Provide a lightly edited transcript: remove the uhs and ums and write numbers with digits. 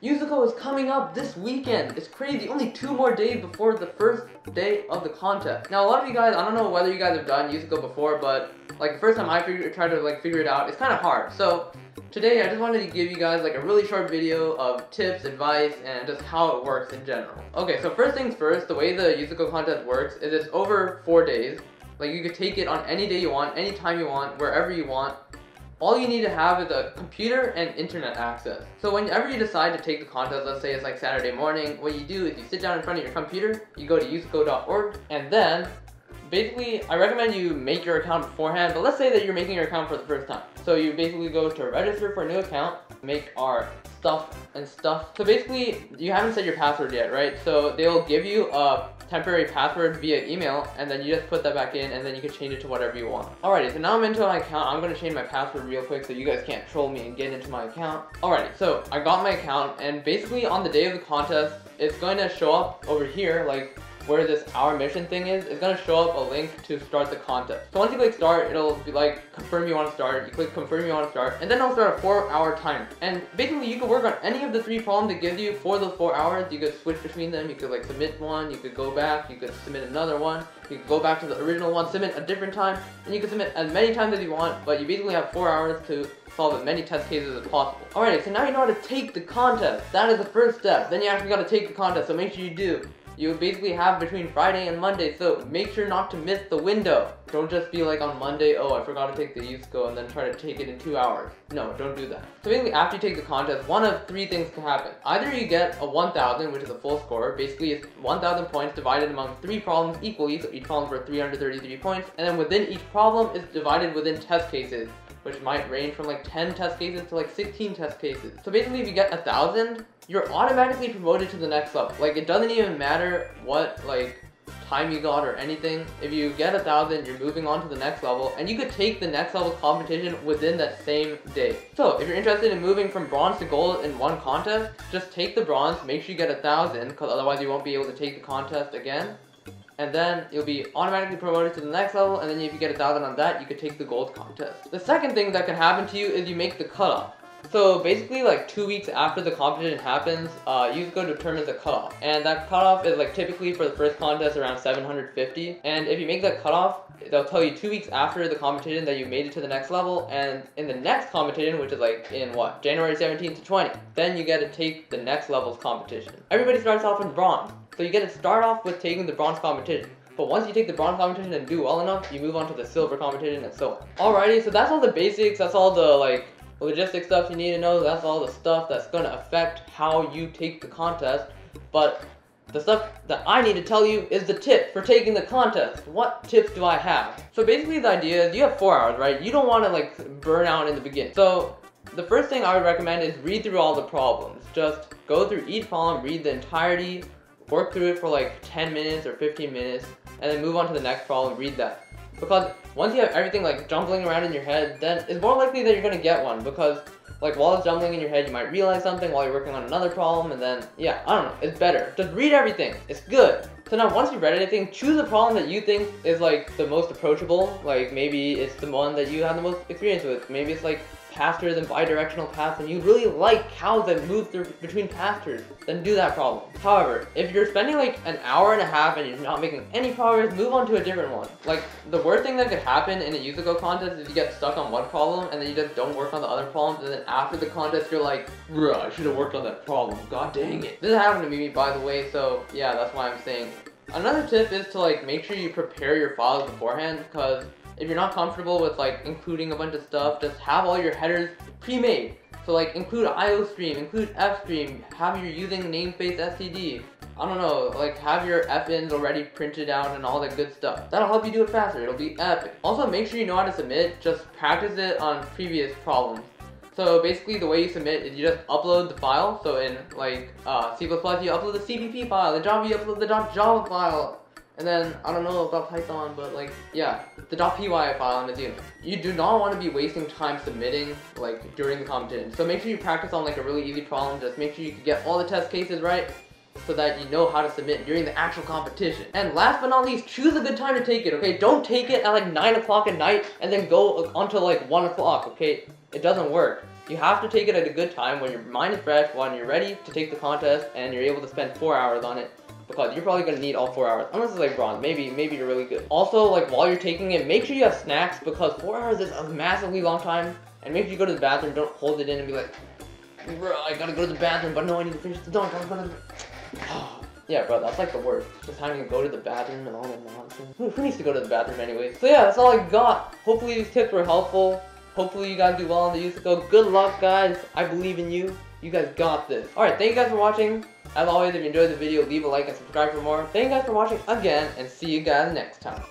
USACO is coming up this weekend. It's crazy. Only 2 more days before the first day of the contest. Now, a lot of you guys, I don't know whether you guys have done USACO before, but like the first time I tried to figure it out, it's kind of hard. So today I just wanted to give you guys like a really short video of tips, advice, and just how it works in general. Okay, so first things first, the way the USACO contest works is it's over 4 days. Like you could take it on any day you want, any time you want, wherever you want. All you need to have is a computer and internet access. So whenever you decide to take the contest, let's say it's like Saturday morning, what you do is you sit down in front of your computer, you go to usaco.org, and then basically I recommend you make your account beforehand, but let's say that you're making your account for the first time. So you basically go to register for a new account, make our stuff. So basically you haven't set your password yet, right? So they'll give you a temporary password via email, and then you just put that back in, and then you can change it to whatever you want. Alrighty, so now I'm into my account. I'm going to change my password real quick so you guys can't troll me and get into my account. Alrighty, so I got my account, and basically on the day of the contest, it's going to show up over here, like where this Our Mission thing is. It's going to show up a link to start the contest. So once you click start, it'll be like confirm you want to start. You click confirm you want to start, and then it'll start a 4-hour timer. And basically you can work on any of the 3 problems it gives you for those 4 hours. You could switch between them. You could like submit one, you could go back, you could submit another one, you could go back to the original one, submit a different time, and you can submit as many times as you want, but you basically have 4 hours to solve as many test cases as possible. Alright, so now you know how to take the contest. That is the first step. Then you actually got to take the contest, so make sure you do. You basically have between Friday and Monday, so make sure not to miss the window. Don't just be like on Monday, oh, I forgot to take the USACO, and then try to take it in 2 hours. No, don't do that. So basically, after you take the contest, one of 3 things can happen. Either you get a 1,000, which is a full score. Basically, it's 1,000 points divided among 3 problems equally, so each problem for 333 points. And then within each problem is divided within test cases, which might range from like 10 test cases to like 16 test cases. So basically, if you get 1,000, you're automatically promoted to the next level. Like, it doesn't even matter what like time you got or anything. If you get 1,000, you're moving on to the next level, and you could take the next level competition within that same day. So if you're interested in moving from bronze to gold in one contest, just take the bronze, make sure you get 1,000, because otherwise you won't be able to take the contest again. And then you'll be automatically promoted to the next level, and then if you get 1,000 on that, you could take the gold contest. The second thing that can happen to you is you make the cutoff. So basically, like 2 weeks after the competition happens, USACO determines the cutoff, and that cutoff is like typically for the first contest around 750. And if you make that cutoff, they'll tell you 2 weeks after the competition that you made it to the next level, and in the next competition, which is like in what, January 17th to 20th, then you get to take the next level's competition. Everybody starts off in bronze, so you get to start off with taking the bronze competition. But once you take the bronze competition and do well enough, you move on to the silver competition and so on. Alrighty, so that's all the basics, that's all the like logistic stuff you need to know. That's all the stuff that's going to affect how you take the contest. But the stuff that I need to tell you is the tip for taking the contest. What tips do I have? So basically the idea is you have 4 hours, right? You don't want to like burn out in the beginning. So the first thing I would recommend is read through all the problems. Just go through each problem, read the entirety, work through it for like 10 minutes or 15 minutes, and then move on to the next problem, read that. Because once you have everything like jumbling around in your head, then it's more likely that you're going to get one, because like while it's jumbling in your head, you might realize something while you're working on another problem, and then yeah, I don't know, it's better. Just read everything, it's good. So now once you've read anything, choose a problem that you think is like the most approachable. Like maybe it's the one that you have the most experience with. Maybe it's like pastures and bidirectional paths, and you really like cows that move through between pastures, then do that problem. However, if you're spending like an hour and a half and you're not making any progress, move on to a different one. Like the worst thing that could happen in a USACO contest is you get stuck on one problem and then you just don't work on the other problems, and then after the contest you're like, bruh, I should have worked on that problem, god dang it. This happened to me, by the way, so yeah, that's why I'm saying. Another tip is to like make sure you prepare your files beforehand, because if you're not comfortable with like including a bunch of stuff, just have all your headers pre-made. So like include IOStream, include FStream, have your using namespace STD. I don't know, like have your FINs already printed out and all that good stuff. That'll help you do it faster, it'll be epic. Also make sure you know how to submit, just practice it on previous problems. So basically the way you submit is you just upload the file. So in like C++ you upload the CPP file, in Java you upload the .java file. And then, I don't know about Python, but like, yeah, the .py file, I'm assuming. You do not want to be wasting time submitting, like, during the competition. So make sure you practice on like a really easy problem. Just make sure you can get all the test cases right, so that you know how to submit during the actual competition. And last but not least, choose a good time to take it, okay? Don't take it at like 9 o'clock at night and then go until like 1 o'clock, okay? It doesn't work. You have to take it at a good time when your mind is fresh, when you're ready to take the contest, and you're able to spend 4 hours on it. Because you're probably gonna need all 4 hours. Unless it's like bronze, maybe you're really good. Also, like while you're taking it, make sure you have snacks because 4 hours is a massively long time. And make sure you go to the bathroom, don't hold it in and be like, bro, I gotta go to the bathroom, but no, I need to finish the dunk, I gotta go to the... Yeah, bro, that's like the worst. Just having to go to the bathroom and all that nonsense. Who needs to go to the bathroom anyway? So yeah, that's all I got. Hopefully these tips were helpful. Hopefully you guys do well on the USACO. Good luck, guys. I believe in you. You guys got this. Alright, thank you guys for watching. As always, if you enjoyed the video, leave a like and subscribe for more. Thank you guys for watching again, and see you guys next time.